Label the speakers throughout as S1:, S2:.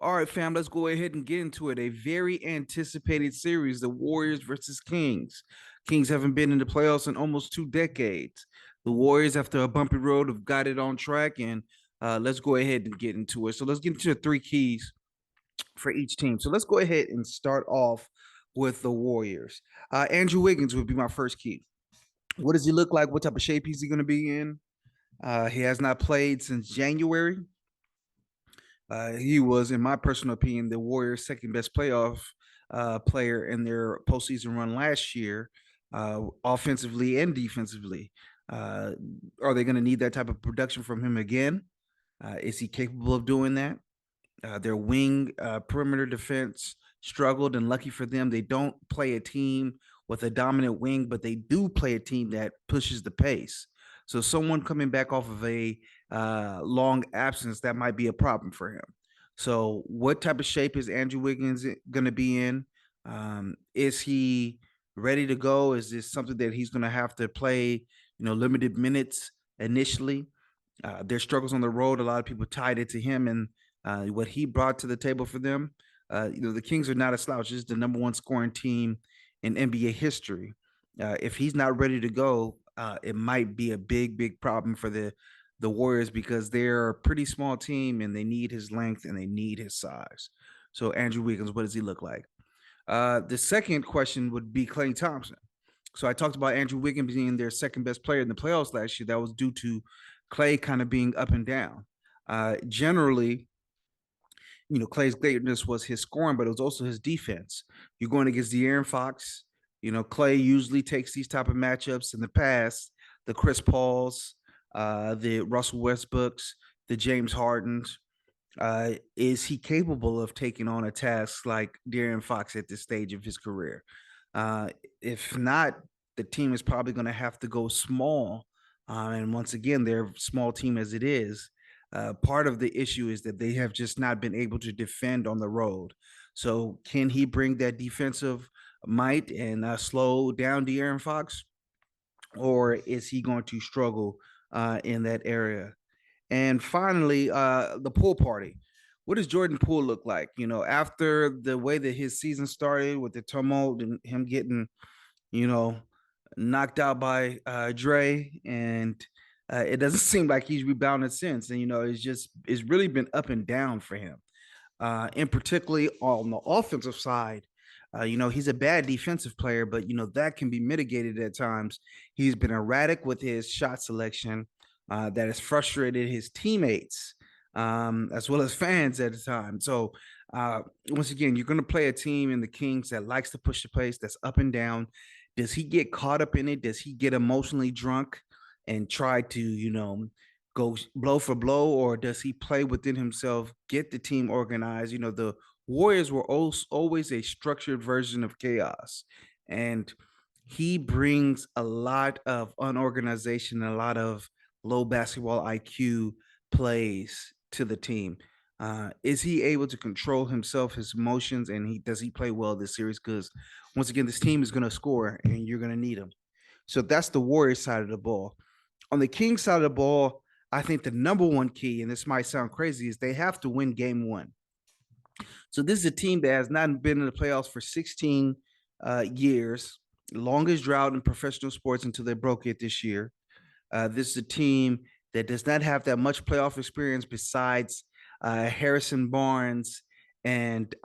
S1: All right, fam, let's go ahead and get into it. A very anticipated series, the Warriors versus Kings. Kings haven't been in the playoffs in almost 2 decades. The Warriors, after a bumpy road, have got it on track, and let's go ahead and get into it. So let's get into the three keys for each team. So let's go ahead and start off with the Warriors. Andrew Wiggins would be my first key. What does he look like? What type of shape is he going to be in? He has not played since January. He was, in my personal opinion, the Warriors' second best playoff player in their postseason run last year, offensively and defensively. Uh, are they going to need that type of production from him again? Is he capable of doing that? Their wing perimeter defense struggled, and lucky for them, they don't play a team with a dominant wing, but they do play a team that pushes the pace. So someone coming back off of a long absence, that might be a problem for him. So what type of shape is Andrew Wiggins going to be in? Is he ready to go? Is this something that he's going to have to play, limited minutes initially? Their struggles on the road, a lot of people tied it to him and what he brought to the table for them. The Kings are not a slouch. This is the number one scoring team in NBA history. If he's not ready to go, it might be a big, big problem for the Warriors because they're a pretty small team and they need his length and they need his size. So Andrew Wiggins, what does he look like? The second question would be Klay Thompson. So I talked about Andrew Wiggins being their second best player in the playoffs last year. That was due to Klay kind of being up and down. Generally, Klay's greatness was his scoring, but it was also his defense. You're going against De'Aaron Fox. Klay usually takes these type of matchups in the past, the Chris Pauls, the Russell Westbrooks, the James Hardens. Is he capable of taking on a task like De'Aaron Fox at this stage of his career? If not, the team is probably going to have to go small. And once again, they're a small team as it is. Part of the issue is that they have just not been able to defend on the road. So, can he bring that defensive might and slow down De'Aaron Fox, or is he going to struggle in that area? And finally, the pool party. What does Jordan Poole look like? After the way that his season started with the tumult and him getting, you know, knocked out by Dre, and it doesn't seem like he's rebounded since. And it's really been up and down for him. And particularly on the offensive side, he's a bad defensive player, but that can be mitigated at times. He's been erratic with his shot selection. That has frustrated his teammates as well as fans at the time. So once again, you're going to play a team in the Kings that likes to push the pace, that's up and down. Does he get caught up in it? Does he get emotionally drunk and try to, go blow for blow, or does he play within himself, get the team organized? The Warriors were always a structured version of chaos, and he brings a lot of unorganization, a lot of low basketball IQ plays to the team. Is he able to control himself, his emotions, and does he play well this series? Because once again, this team is going to score, and you're going to need him. So that's the Warriors side of the ball. On the Kings side of the ball, I think the number one key, and this might sound crazy, is they have to win game one. So this is a team that has not been in the playoffs for 16 years, longest drought in professional sports until they broke it this year. This is a team that does not have that much playoff experience besides Harrison Barnes and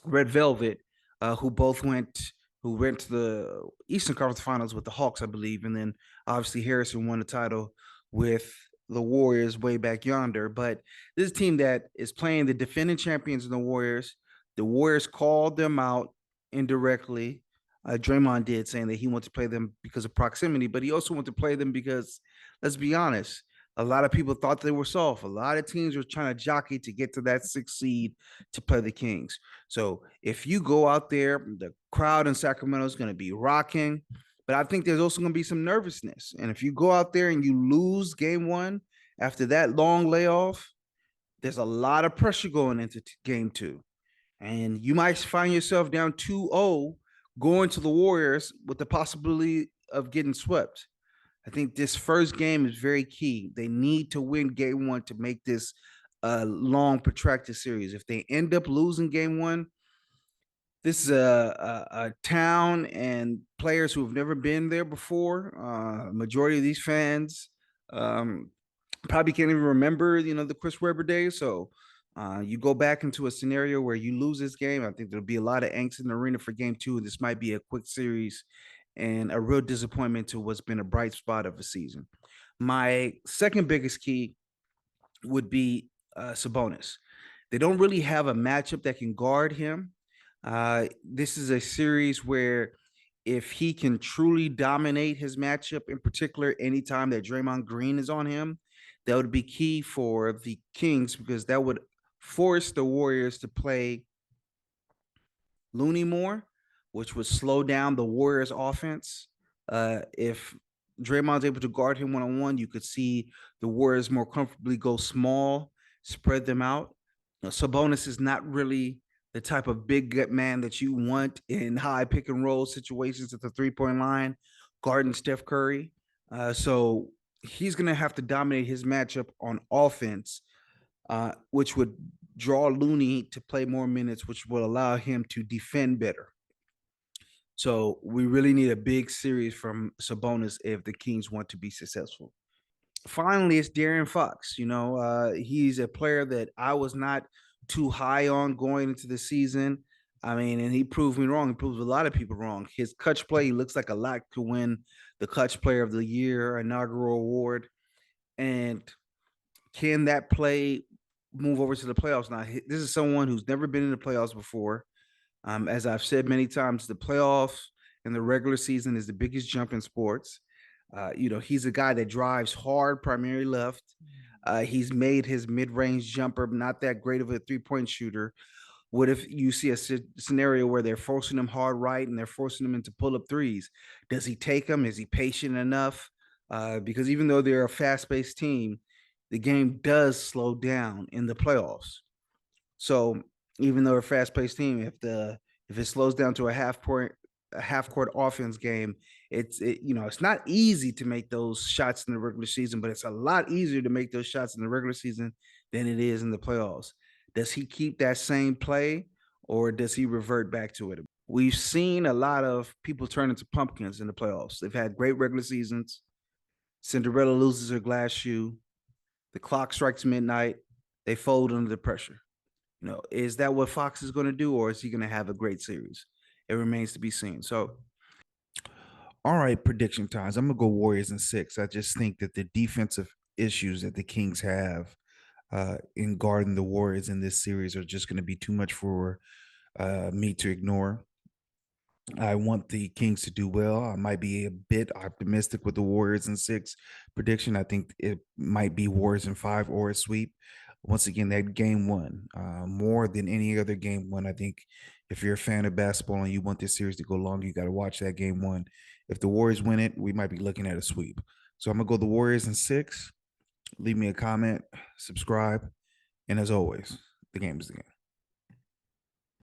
S1: Red Velvet, who went to the Eastern Conference Finals with the Hawks, I believe, and then obviously Harrison won the title with the Warriors way back yonder. But this is a team that is playing the defending champions in the Warriors. The Warriors called them out indirectly. Draymond did, saying that he wanted to play them because of proximity, but he also wanted to play them because, let's be honest, a lot of people thought they were soft. A lot of teams were trying to jockey to get to that 6th seed to play the Kings. So if you go out there, the crowd in Sacramento is going to be rocking. But I think there's also going to be some nervousness. And if you go out there and you lose game one after that long layoff, there's a lot of pressure going into game two. And you might find yourself down 2-0 going to the Warriors with the possibility of getting swept. I think this first game is very key. They need to win game one to make this a long protracted series. If they end up losing game one, this is a town and players who have never been there before. Majority of these fans um, probably can't even remember, the Chris Webber days. So you go back into a scenario where you lose this game. I think there'll be a lot of angst in the arena for game two. This might be a quick series and a real disappointment to what's been a bright spot of a season. My second biggest key would be Sabonis. They don't really have a matchup that can guard him. This is a series where if he can truly dominate his matchup, in particular, anytime that Draymond Green is on him, that would be key for the Kings because that would force the Warriors to play Looney more, which would slow down the Warriors' offense. If Draymond's able to guard him one on one, you could see the Warriors more comfortably go small, spread them out. Sabonis is not really the type of big man that you want in high pick and roll situations at the 3-point line, guarding Steph Curry. So he's going to have to dominate his matchup on offense, which would draw Looney to play more minutes, which will allow him to defend better. So we really need a big series from Sabonis if the Kings want to be successful. Finally, it's De'Aaron Fox. He's a player that I was not too high on going into the season. I mean, and he proved me wrong. He proved a lot of people wrong. His clutch play, he looks like a lot to win the Clutch Player of the Year inaugural award. And can that play move over to the playoffs? Now, this is someone who's never been in the playoffs before. As I've said many times, the playoffs and the regular season is the biggest jump in sports. He's a guy that drives hard, primarily left. He's made his mid-range jumper not that great of a three-point shooter. What if you see a scenario where they're forcing him hard right and they're forcing him into pull-up threes? Does he take them? Is he patient enough? Because even though they're a fast-paced team, the game does slow down in the playoffs. So even though a fast-paced team, if it slows down to a half court offense game, it's not easy to make those shots in the regular season, but it's a lot easier to make those shots in the regular season than it is in the playoffs. Does he keep that same play or does he revert back to it? We've seen a lot of people turn into pumpkins in the playoffs. They've had great regular seasons. Cinderella loses her glass shoe. The clock strikes midnight. They fold under the pressure. Is that what Fox is going to do, or is he going to have a great series? It remains to be seen. So, all right, prediction times. I'm going to go Warriors in 6. I just think that the defensive issues that the Kings have in guarding the Warriors in this series are just going to be too much for me to ignore. I want the Kings to do well. I might be a bit optimistic with the Warriors in 6 prediction. I think it might be Warriors in 5 or a sweep. Once again, that game one, more than any other game one. I think if you're a fan of basketball and you want this series to go long, you got to watch that game one. If the Warriors win it, we might be looking at a sweep. So I'm going to go the Warriors in 6. Leave me a comment, subscribe, and as always, the game is the game.